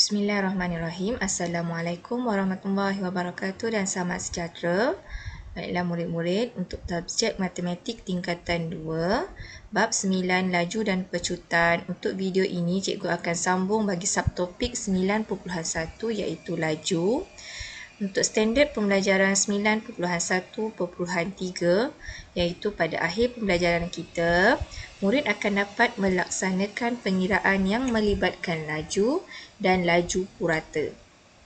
Bismillahirrahmanirrahim. Assalamualaikum warahmatullahi wabarakatuh dan selamat sejahtera. Baiklah murid-murid, untuk subjek matematik tingkatan 2, bab 9 laju dan pecutan. Untuk video ini cikgu akan sambung bagi subtopik 9.1 iaitu laju. Untuk standard pembelajaran 9.1.3 iaitu pada akhir pembelajaran kita, murid akan dapat melaksanakan pengiraan yang melibatkan laju dan laju purata.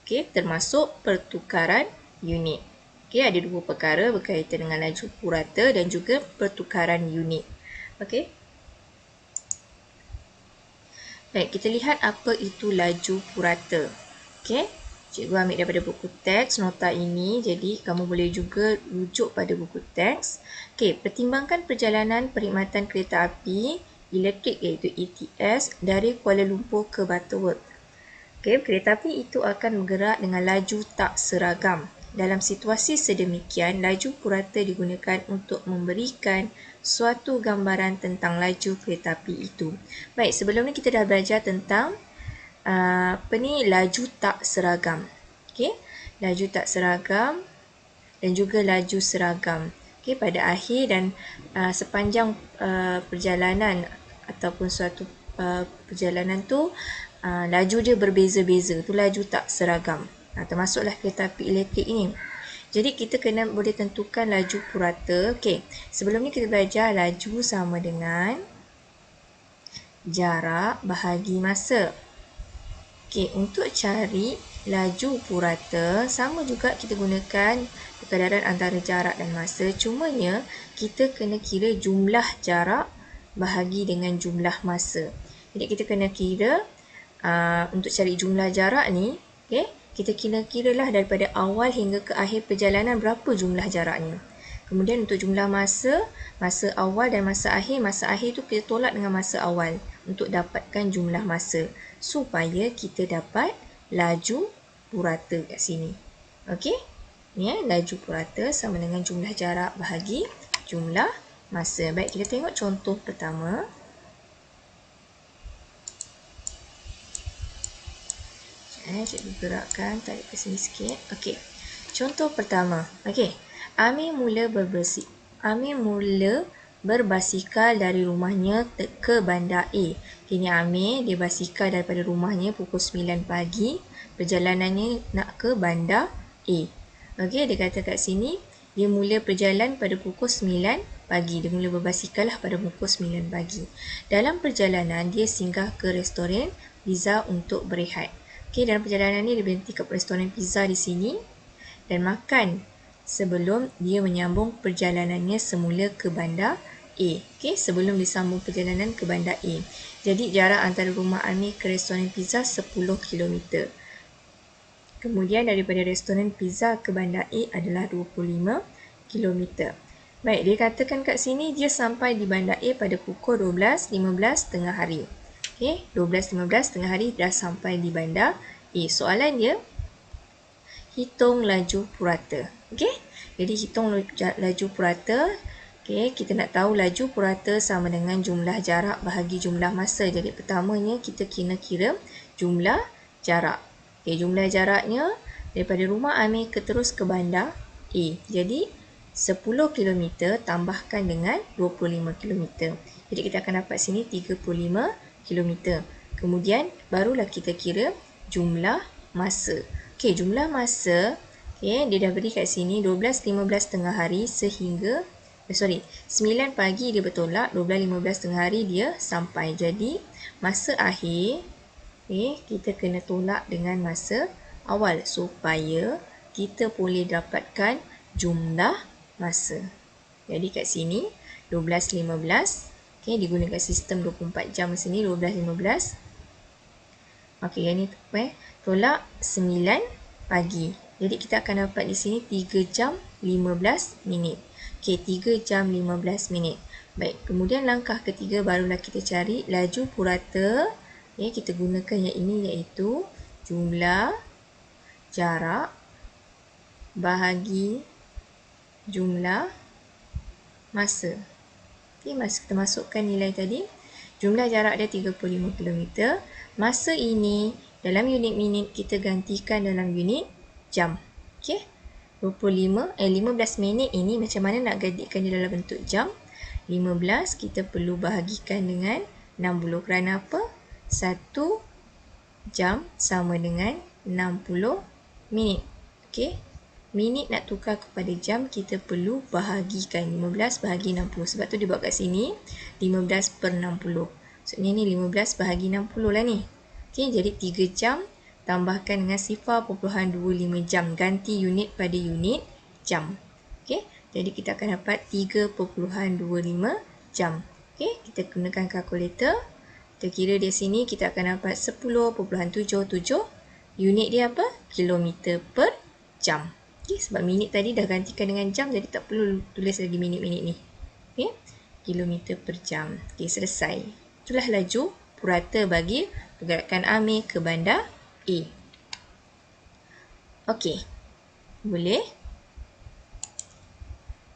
Okey, termasuk pertukaran unit. Okey, ada dua perkara berkaitan dengan laju purata dan juga pertukaran unit. Okey. Baik, kita lihat apa itu laju purata. Okey. Cikgu ambil daripada buku teks nota ini, jadi kamu boleh juga rujuk pada buku teks. Okey, pertimbangkan perjalanan perkhidmatan kereta api elektrik iaitu ETS dari Kuala Lumpur ke Butterworth. Okey, kereta api itu akan bergerak dengan laju tak seragam. Dalam situasi sedemikian, laju purata digunakan untuk memberikan suatu gambaran tentang laju kereta api itu. Baik, sebelum ni kita dah belajar tentang laju tak seragam. Okey, laju tak seragam dan juga laju seragam. Okey, pada akhir dan sepanjang perjalanan ataupun suatu perjalanan tu laju dia berbeza-beza. Tu laju tak seragam. Termasuklah kereta api elektrik ini. Jadi kita kena boleh tentukan laju purata. Okey, sebelum ni kita belajar laju sama dengan jarak bahagi masa. Okey, untuk cari laju purata, sama juga kita gunakan perkadaran antara jarak dan masa. Cumanya, kita kena kira jumlah jarak bahagi dengan jumlah masa. Jadi, kita kena kira untuk cari jumlah jarak ni, okay, kita kira-kiralah daripada awal hingga ke akhir perjalanan berapa jumlah jaraknya. Kemudian untuk jumlah masa, masa awal dan masa akhir tu kita tolak dengan masa awal untuk dapatkan jumlah masa supaya kita dapat laju purata kat sini. Okey? Ni laju purata sama dengan jumlah jarak bahagi jumlah masa. Baik, kita tengok contoh pertama. Cikgu gerakkan, tarik ke sini sikit. Okey. Contoh pertama. Okey. Amir mula berbasikal dari rumahnya ke bandar A. Kini Amir dia basikal daripada rumahnya pukul 9 pagi. Perjalanannya nak ke bandar A. Okey, dia kata kat sini dia mula berjalan pada pukul 9 pagi. Dia mula berbasikal lah pada pukul 9 pagi. Dalam perjalanan dia singgah ke restoran pizza untuk berehat. Okey, dalam perjalanan ni dia berhenti kat restoran pizza di sini dan makan sebelum dia menyambung perjalanannya semula ke bandar A. Okey, sebelum disambung perjalanan ke bandar A. Jadi jarak antara rumah Amir ke restoran pizza 10 km. Kemudian daripada restoran pizza ke bandar A adalah 25 km. Baik, dia katakan kat sini dia sampai di bandar A pada pukul 12.15 tengah hari. Okey, 12.15 tengah hari dah sampai di bandar A. Soalan dia, hitung laju purata. Okey, jadi hitung laju purata. Okey, kita nak tahu laju purata sama dengan jumlah jarak bahagi jumlah masa. Jadi pertamanya kita kena kira jumlah jarak. Okey, jumlah jaraknya daripada rumah Amir terus ke bandar A. Jadi 10 km tambahkan dengan 25 km. Jadi kita akan dapat sini 35 km. Kemudian barulah kita kira jumlah masa. Okey, jumlah masa, okey, dia dah beri kat sini 12.15 tengah hari sehingga 9 pagi dia bertolak, 12.15 tengah hari dia sampai. Jadi masa akhir, okey, kita kena tolak dengan masa awal supaya kita boleh dapatkan jumlah masa. Jadi kat sini 12.15, okey, digunakan sistem 24 jam di sini 12.15. Okey, yang ni tolak 9 pagi. Jadi kita akan dapat di sini 3 jam 15 minit. Okey, 3 jam 15 minit. Baik, kemudian langkah ketiga barulah kita cari laju purata. Okey, kita gunakan yang ini iaitu jumlah jarak bahagi jumlah masa. Okey, kita masukkan nilai tadi. Jumlah jarak dia 35 km. Masa ini Dalam unit minit kita gantikan dalam unit jam. Okey. 15 minit ini macam mana nak gantikan dia dalam bentuk jam? 15 kita perlu bahagikan dengan 60 kerana apa? 1 jam sama dengan 60 minit. Okey. Minit nak tukar kepada jam kita perlu bahagikan 15 bahagi 60. Sebab tu dia buat kat sini 15/60. Maksudnya ni 15 bahagi 60 lah ni. Okey, jadi 3 jam tambahkan dengan 0.25 jam. Ganti unit pada unit jam. Okey, jadi kita akan dapat 3.25 jam. Okey, kita gunakan kalkulator. Kita kira di sini kita akan dapat 10.77. Unit dia apa? Kilometer per jam. Okey, sebab minit tadi dah gantikan dengan jam, jadi tak perlu tulis lagi minit-minit ni. Okey, kilometer per jam. Okey, selesai. Itulah laju purata bagi pergerakan Amir ke bandar A. Okey, boleh?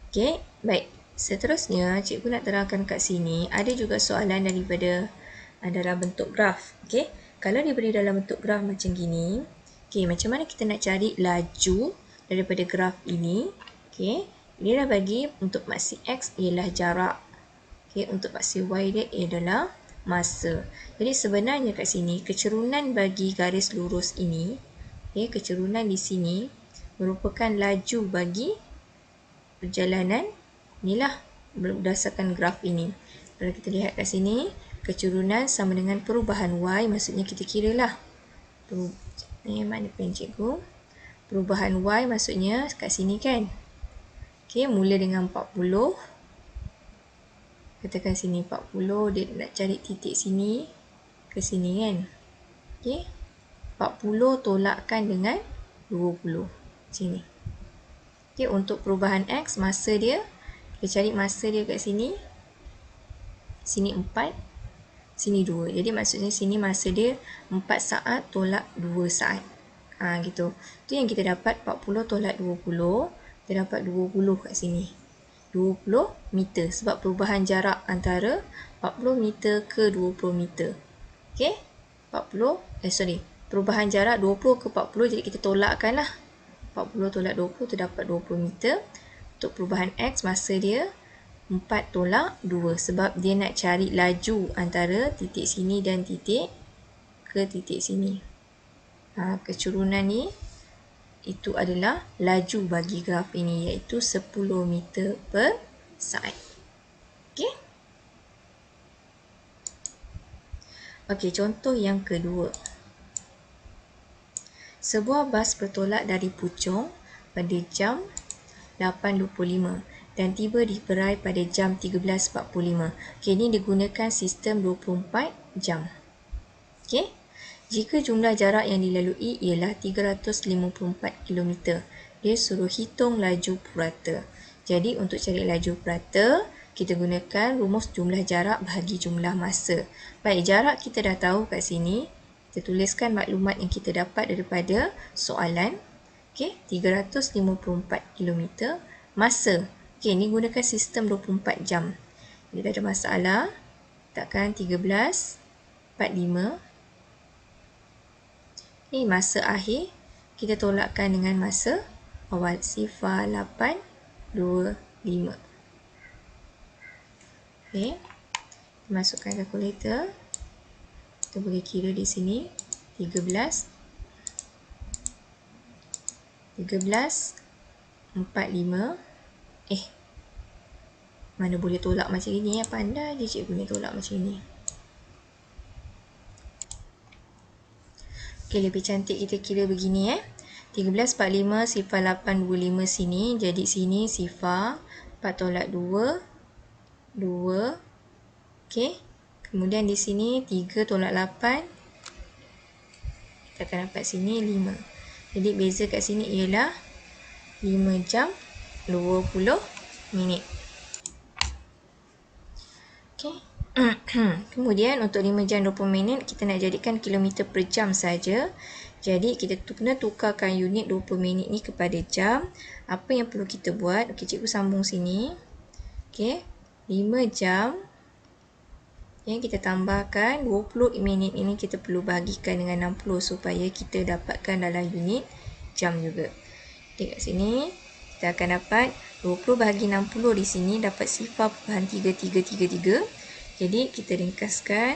Okey, baik. Seterusnya, cikgu nak terangkan kat sini, ada juga soalan daripada dalam bentuk graf. Okey, kalau diberi dalam bentuk graf macam gini, okey, macam mana kita nak cari laju daripada graf ini? Okey, dia dah bagi untuk maksi X ialah jarak. Okey, untuk maksi Y dia adalah masa. Jadi sebenarnya kat sini, kecerunan bagi garis lurus ini, okey, kecerunan di sini merupakan laju bagi perjalanan inilah berdasarkan graf ini. Kalau kita lihat kat sini, kecerunan sama dengan perubahan Y, maksudnya kita kira lah. Mana pen cikgu? Perubahan Y maksudnya kat sini kan. Okey, mula dengan 40. Katakan sini 40, dia nak cari titik sini ke sini kan. Okey, 40 tolakkan dengan 20. Sini. Okey, untuk perubahan X, masa dia, kita cari masa dia kat sini. Sini 4, sini 2. Jadi maksudnya sini masa dia 4 saat tolak 2 saat. Gitu. Itu yang kita dapat 40 tolak 20. Kita dapat 20 kat sini. 20 meter. Sebab perubahan jarak antara 40 meter ke 20 meter. Okey? Perubahan jarak 20 ke 40, jadi kita tolakkan lah. 40 tolak 20 terdapat 20 meter. Untuk perubahan X, masa dia 4 tolak 2. Sebab dia nak cari laju antara titik sini dan titik ke titik sini. Kecerunan ni, itu adalah laju bagi graf ini, iaitu 10 meter per saat. Okey? Okey, contoh yang kedua. Sebuah bas bertolak dari Puchong pada jam 8.25 dan tiba di Perai pada jam 13.45. Okey, ini digunakan sistem 24 jam. Okey, jika jumlah jarak yang dilalui ialah 354 km, dia suruh hitung laju purata. Jadi, untuk cari laju purata, kita gunakan rumus jumlah jarak bahagi jumlah masa. Baik, jarak kita dah tahu kat sini. Kita tuliskan maklumat yang kita dapat daripada soalan. Okey, 354 km. Masa. Okey, ini gunakan sistem 24 jam. Jadi tak ada masalah. Letakkan 13.45. Ini masa akhir. Kita tolakkan dengan masa awal. 0.825. Okey. Masukkan kalkulator. Kita boleh kira di sini 13.45. Mana boleh tolak macam ini ya? Pandai je cikgu ni tolak macam ini. Okey, lebih cantik kita kira begini 13.45 sifar 825 sini. Jadi sini sifar 4 tolak 2. 2. Okey. Kemudian di sini 3 tolak 8. Kita akan dapat sini 5. Jadi beza kat sini ialah 5 jam 20 minit. Okey. Kemudian untuk 5 jam 20 minit kita nak jadikan kilometer per jam saja. Jadi kita kena tukarkan unit 20 minit ni kepada jam. Apa yang perlu kita buat? Okey, cikgu sambung sini. Okey. 5 jam Yang kita tambahkan 20 minit ini kita perlu bahagikan dengan 60 supaya kita dapatkan dalam unit jam juga. Okey, kat sini kita akan dapat 20 bahagi 60 di sini dapat 0.3333. Jadi kita ringkaskan.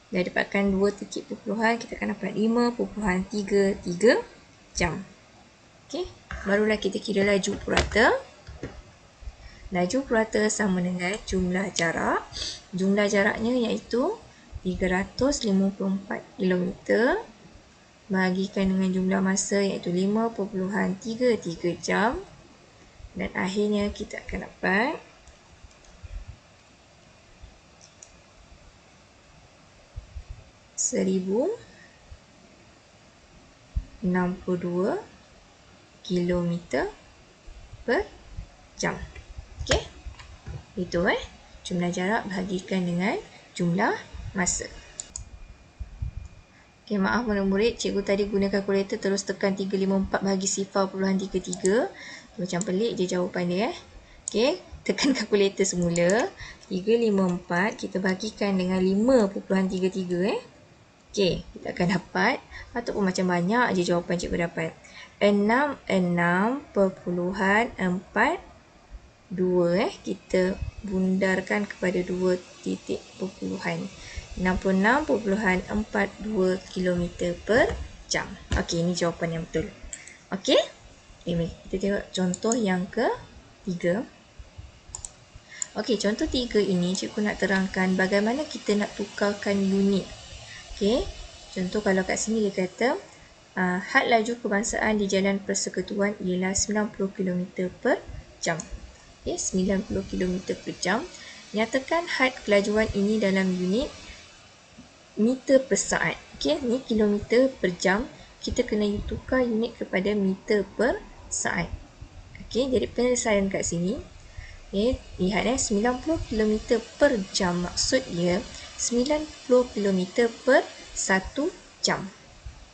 Dah dapatkan 2 titik perpuluhan, kita akan dapat 5.33 jam. Okey, barulah kita kira laju purata. Laju purata sama dengan jumlah jarak. Jumlah jaraknya iaitu 354 km bahagikan dengan jumlah masa iaitu 5.33 jam. Dan akhirnya kita akan dapat 1062 km per jam. Okey. Itu jumlah jarak bahagikan dengan jumlah masa. Okey, maaf murid-murid, cikgu tadi guna kalkulator terus tekan 354 bahagi 0.33. Macam pelik je jawapan dia. Okey, tekan kalkulator semula. 354 kita bahagikan dengan 5.33 Okey, kita akan dapat ataupun macam banyak je jawapan cikgu dapat. 66.42 kita bundarkan kepada 2 titik perpuluhan. 66.42 km per jam. Okey, ini jawapan yang betul. Okey, kita tengok contoh yang ketiga. Okey, contoh 3 ini cikgu nak terangkan bagaimana kita nak tukarkan unit. Okey, contoh kalau kat sini dia kata had laju kebangsaan di jalan persekutuan ialah 90 km per jam. Okey, 90 km per jam. Nyatakan had kelajuan ini dalam unit meter per saat. Okey, ni kilometer per jam. Kita kena tukar unit kepada meter per saat. Okey, jadi penyelesaian kat sini. Okey, lihat 90 km per jam maksud dia 90 km per 1 jam.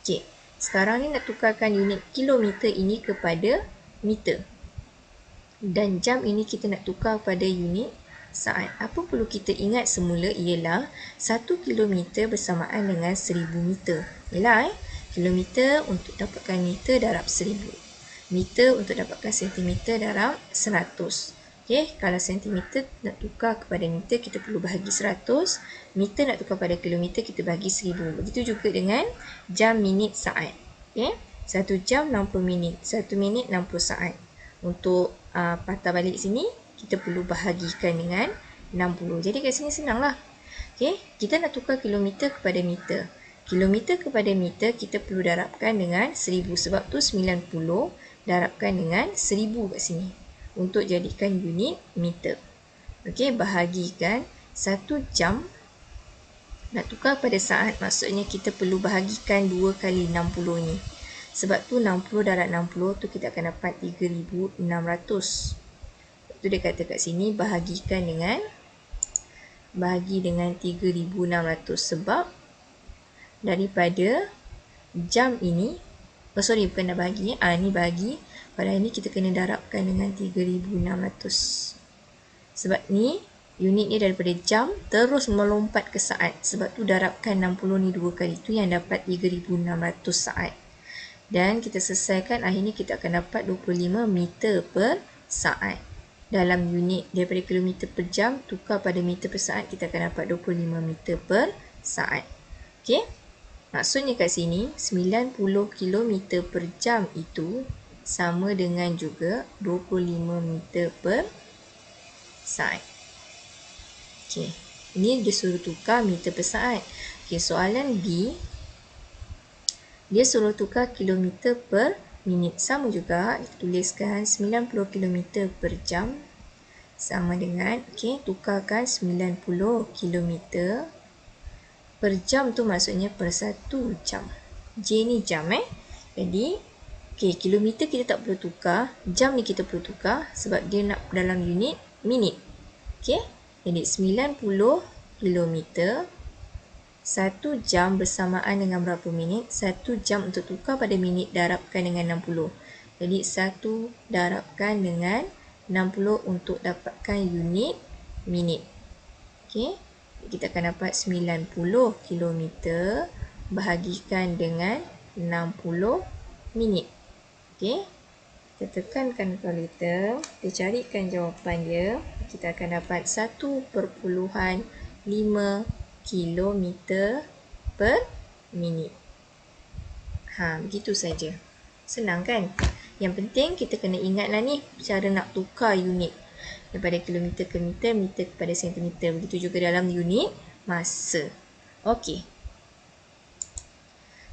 Okey, sekarang ni nak tukarkan unit kilometer ini kepada meter. Dan jam ini kita nak tukar pada unit saat. Apa perlu kita ingat semula ialah 1 kilometer bersamaan dengan 1000 meter. Ialah kilometer untuk dapatkan meter darab 1000. Meter untuk dapatkan sentimeter darab 100. Okey, kalau sentimeter nak tukar kepada meter kita perlu bahagi 100. Meter nak tukar pada kilometer kita bahagi 1000. Begitu juga dengan jam, minit, saat. Okey, 1 jam 60 minit, 1 minit 60 saat. Untuk patah balik sini kita perlu bahagikan dengan 60. Jadi kat sini senanglah. Okey, kita nak tukar kilometer kepada meter. Kilometer kepada meter kita perlu darabkan dengan 1000 sebab tu 90 darabkan dengan 1000 kat sini untuk jadikan unit meter. Okey, bahagikan 1 jam nak tukar pada saat, maksudnya kita perlu bahagikan 2 kali 60 ni. Sebab tu 60 darab 60 tu kita akan dapat 3600. Tu dia kata kat sini bahagikan dengan bahagi dengan 3600 sebab daripada jam ini bukan nak bahagi ni bahagi, pada ini kita kena darabkan dengan 3600 sebab ni unit ni daripada jam terus melompat ke saat, sebab tu darabkan 60 ni 2 kali, tu yang dapat 3600 saat. Dan kita selesaikan, akhirnya kita akan dapat 25 meter per saat. Dalam unit daripada kilometer per jam tukar pada meter per saat, kita akan dapat 25 meter per saat. Okey, maksudnya kat sini 90 km per jam itu sama dengan juga 25 meter per saat. Okey, ini dia suruh tukar meter per saat. Okey, soalan B dia suruh tukar kilometer per minit. Sama juga, kita tuliskan 90 km per jam sama dengan, okey, tukarkan 90 km per jam tu maksudnya per 1 jam. J ni jam Jadi, okey, kilometer kita tak perlu tukar, jam ni kita perlu tukar sebab dia nak dalam unit minit. Okey, jadi 90 km 1 jam bersamaan dengan berapa minit? 1 jam untuk tukar pada minit darabkan dengan 60. Jadi 1 darabkan dengan 60 untuk dapatkan unit minit. Okey. Kita akan dapat 90 kilometer bahagikan dengan 60 minit. Okey. Kita tekankan kalkulator, kita carikan jawapan dia. Kita akan dapat 1.5 kilometer per minit. Begitu saja. Senang kan? Yang penting kita kena ingatlah ni cara nak tukar unit daripada kilometer ke meter, meter kepada sentimeter. Begitu juga dalam unit masa. Okey.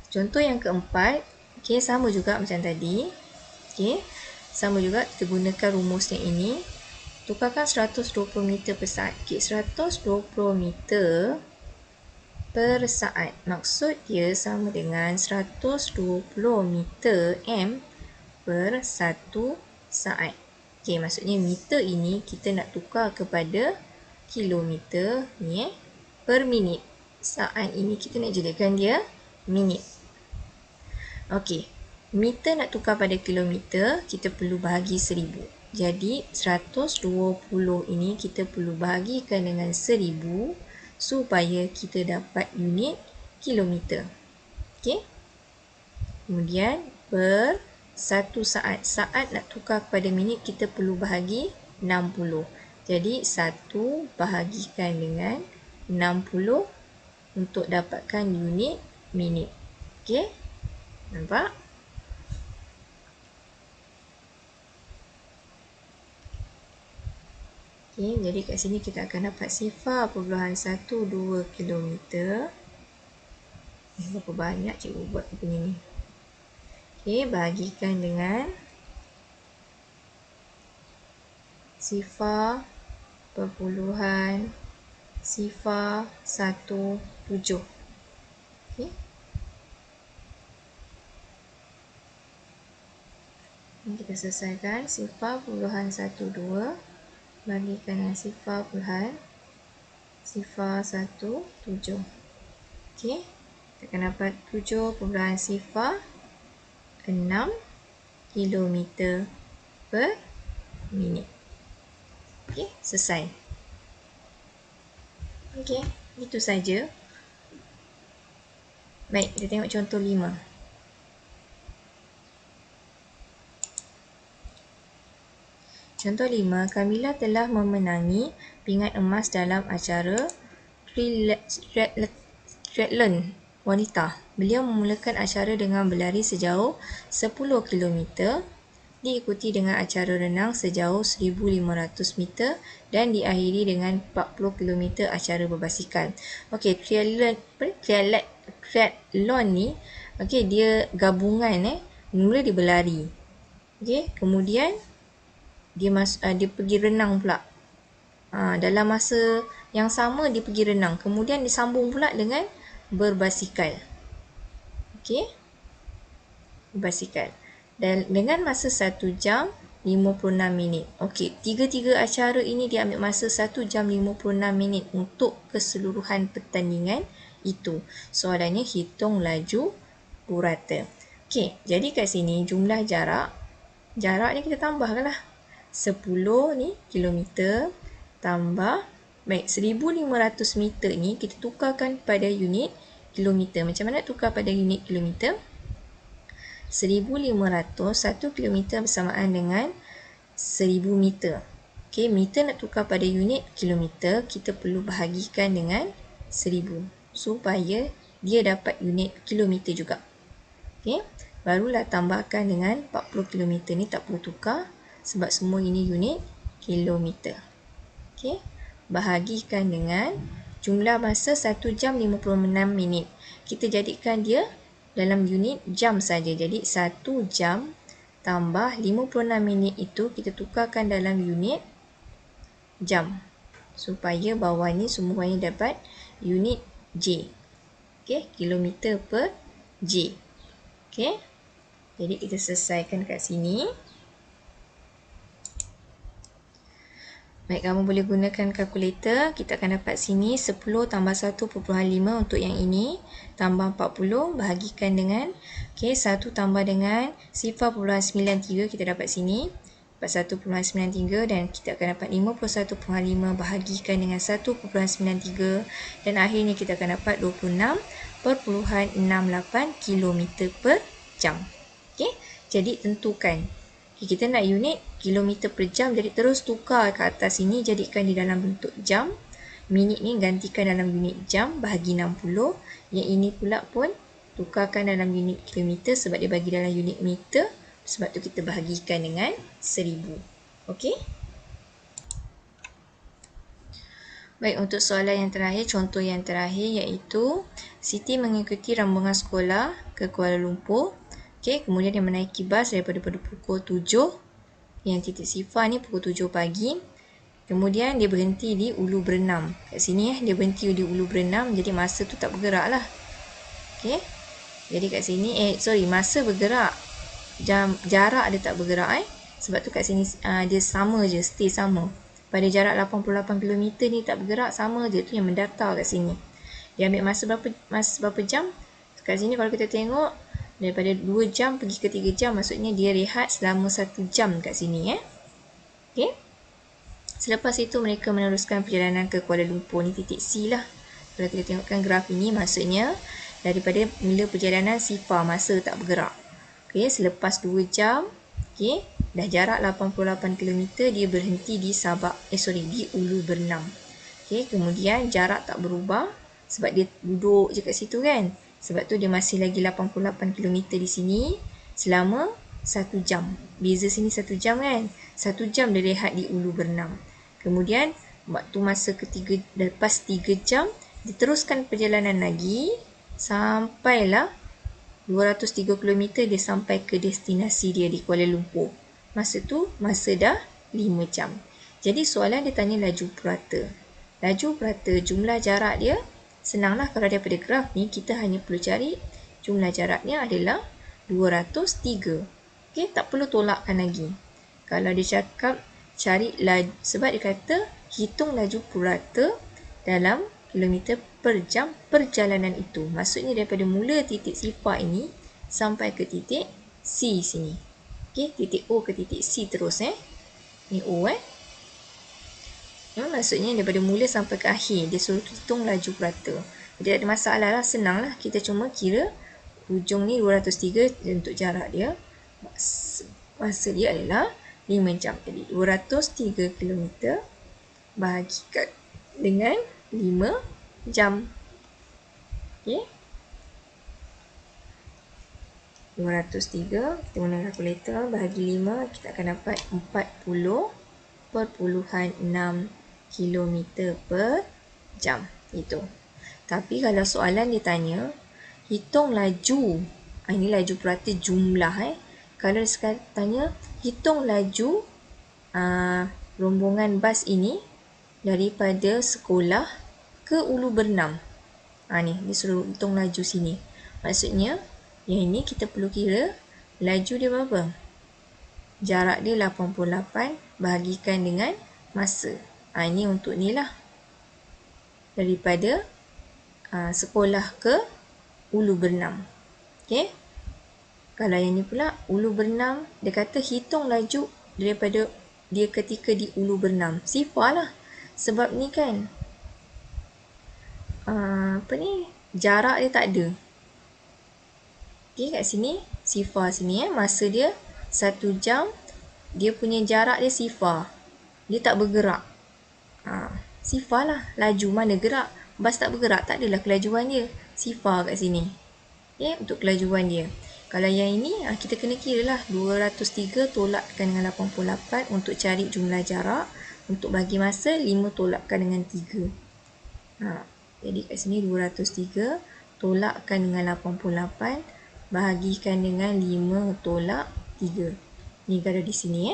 Contoh yang keempat, okey, sama juga macam tadi. Okey. Sama juga kita gunakan rumusnya ini. Tukarkan 120 meter per saat. Okey, 120 meter per saat. Maksud dia sama dengan 120 meter M per 1 saat. Okey, maksudnya meter ini kita nak tukar kepada kilometer ni per minit. Saat ini kita nak jadikan dia minit. Okey, meter nak tukar pada kilometer, kita perlu bahagi 1000. Jadi 120 ini kita perlu bahagikan dengan 1000 supaya kita dapat unit kilometer. Okey. Kemudian per 1 saat. Saat nak tukar kepada minit kita perlu bahagi 60. Jadi 1 bahagikan dengan 60 untuk dapatkan unit minit. Okey. Nampak? Okey, jadi kat sini kita akan dapat 0.12 kilometer. Berapa banyak cikgu buat punya ni. Okey, bahagikan dengan 0.017. Okey. Ini kita selesaikan 0.12 bagikan dengan 0.017. Okey, kita akan dapat 7.06 kilometer per minit. Okey, selesai. Okey, itu saja. Baik, kita tengok contoh 5. Contoh 5, Kamila telah memenangi pingat emas dalam acara triathlon wanita. Beliau memulakan acara dengan berlari sejauh 10 km, diikuti dengan acara renang sejauh 1500 meter dan diakhiri dengan 40 km acara berbasikal. Okey, triathlon ni, okey, dia gabungan mula dia berlari. Okey, kemudian dia pergi renang pula. Dalam masa yang sama dia pergi renang. Kemudian disambung pula dengan berbasikal. Okey. Berbasikal. Dan dengan masa 1 jam 56 minit. Okey, tiga-tiga acara ini dia ambil masa 1 jam 56 minit untuk keseluruhan pertandingan itu. Soalannya hitung laju purata. Okey, jadi kat sini jumlah jarak. Jarak ni kita tambahkanlah. 10 ni kilometer tambah 1500 meter ni kita tukarkan pada unit kilometer. Macam mana tukar pada unit kilometer? 1500 1 kilometer bersamaan dengan 1000 meter. Okey, meter nak tukar pada unit kilometer, kita perlu bahagikan dengan 1000 supaya dia dapat unit kilometer juga. Okey, barulah tambahkan dengan 40 kilometer ni tak perlu tukar sebab semua ini unit kilometer. Okey, bahagikan dengan jumlah masa 1 jam 56 minit. Kita jadikan dia dalam unit jam saja. Jadi 1 jam tambah 56 minit itu kita tukarkan dalam unit jam supaya bawah ni semuanya dapat unit J. Okey, kilometer per J. Okey, jadi kita selesaikan kat sini. Baik, kamu boleh gunakan kalkulator. Kita akan dapat sini 10 tambah 1.5 untuk yang ini. Tambah 40, bahagikan dengan 1 tambah dengan 0.93 kita dapat sini. 41.93 dan kita akan dapat 51.5 bahagikan dengan 1.93 dan akhirnya kita akan dapat 26.68 km per jam. Okey, jadi tentukan. Okay, kita nak unit kilometer per jam, jadi terus tukar ke atas ini, jadikan di dalam bentuk jam. Minit ni gantikan dalam unit jam, bahagi 60. Yang ini pula pun tukarkan dalam unit kilometer sebab dia bagi dalam unit meter. Sebab tu kita bahagikan dengan 1000. Okey? Baik, untuk soalan yang terakhir, contoh yang terakhir iaitu Siti mengikuti rombongan sekolah ke Kuala Lumpur. Okey, kemudian dia menaiki bas pada pukul 7. Yang titik sifar ni pukul 7 pagi. Kemudian dia berhenti di Ulu Berenam. Kat sini dia berhenti di Ulu Berenam, jadi masa tu tak bergerak lah. Okey. Jadi kat sini masa bergerak. Jarak dia tak bergerak Sebab tu kat sini dia sama je, stay sama. Pada jarak 88 km ni tak bergerak, sama je, tu yang mendata kat sini. Dia ambil masa berapa jam? Kat sini kalau kita tengok daripada 2 jam pergi ke 3 jam, maksudnya dia rehat selama 1 jam kat sini Okey. Selepas itu mereka meneruskan perjalanan ke Kuala Lumpur. Ni titik C lah. Kalau kita tengokkan graf ini, maksudnya daripada mula perjalanan sifar, masa tak bergerak. Okey, selepas 2 jam, okey, dah jarak 88 km, dia berhenti di di Ulu Berenam. Okey, kemudian jarak tak berubah sebab dia duduk je kat situ kan. Sebab tu dia masih lagi 88 km di sini selama 1 jam. Beza sini 1 jam kan. 1 jam dia rehat di Ulu Berenam. Kemudian waktu masa ketiga, lepas 3 jam, diteruskan perjalanan lagi sampailah 203 km dia sampai ke destinasi dia di Kuala Lumpur. Masa tu, masa dah 5 jam. Jadi soalan dia tanya laju purata. Laju purata, jumlah jarak dia, senanglah kalau daripada graf ni, kita hanya perlu cari jumlah jaraknya adalah 203. Okey, tak perlu tolakkan lagi. Kalau dia cakap cari laju, sebab dia kata hitung laju purata dalam kilometer per jam perjalanan itu. Maksudnya daripada mula titik sifar ini sampai ke titik C sini. Okey, titik O ke titik C terus Ni O maksudnya daripada mula sampai ke akhir dia suruh hitung laju purata. Jadi tak ada masalah lah, senang lah. Kita cuma kira ujung ni 203 untuk jarak dia. Masa dia adalah 5 jam. Jadi 203 km bahagikan dengan 5 jam. Okey. 203, kita guna kalkulator, bahagi 5, kita akan dapat 40.6 km per jam. Itu. Tapi kalau soalan dia tanya, hitung laju. Ini laju purata jumlah Kalau sekarang tanya, hitung laju rombongan bas ini daripada sekolah ke Ulu Berenam. Ni, dia suruh hitung laju sini. Maksudnya, yang ini kita perlu kira laju dia berapa? Jarak dia 88 bahagikan dengan masa. Ini untuk ni lah. Daripada sekolah ke Ulu Berenam. Okey. Kalau yang ni pula, Ulu Berenam, dia kata hitung laju daripada dia ketika di Ulu Berenam. Sifar lah. Sebab ni kan, jarak dia tak ada. Okey, kat sini, sifar sini masa dia 1 jam, dia punya jarak dia sifar. Dia tak bergerak. Sifar lah. Laju mana gerak? Bas tak bergerak, tak adalah kelajuan dia. Sifar kat sini. Okey, untuk kelajuan dia. Kalau yang ini, kita kena kira lah 203 tolakkan dengan 88 untuk cari jumlah jarak. Untuk bagi masa, 5 tolakkan dengan 3. Jadi kat sini 203 tolakkan dengan 88 bahagikan dengan 5 tolak 3. Ni kalau di sini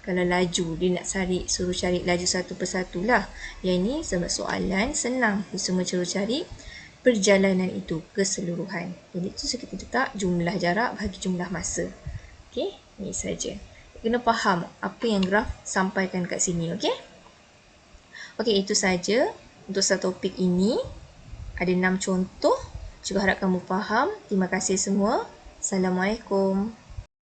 Kalau laju, dia nak suruh cari laju satu persatu lah. Yang ini sebab soalan senang. Dia semua cari perjalanan itu keseluruhan. Jadi itu kita letak jumlah jarak bagi jumlah masa. Okey, ini saja. Kena faham apa yang graf sampaikan kat sini, okey? Okey, itu saja untuk satu topik ini. Ada 6 contoh. Juga harap kamu faham. Terima kasih semua. Assalamualaikum.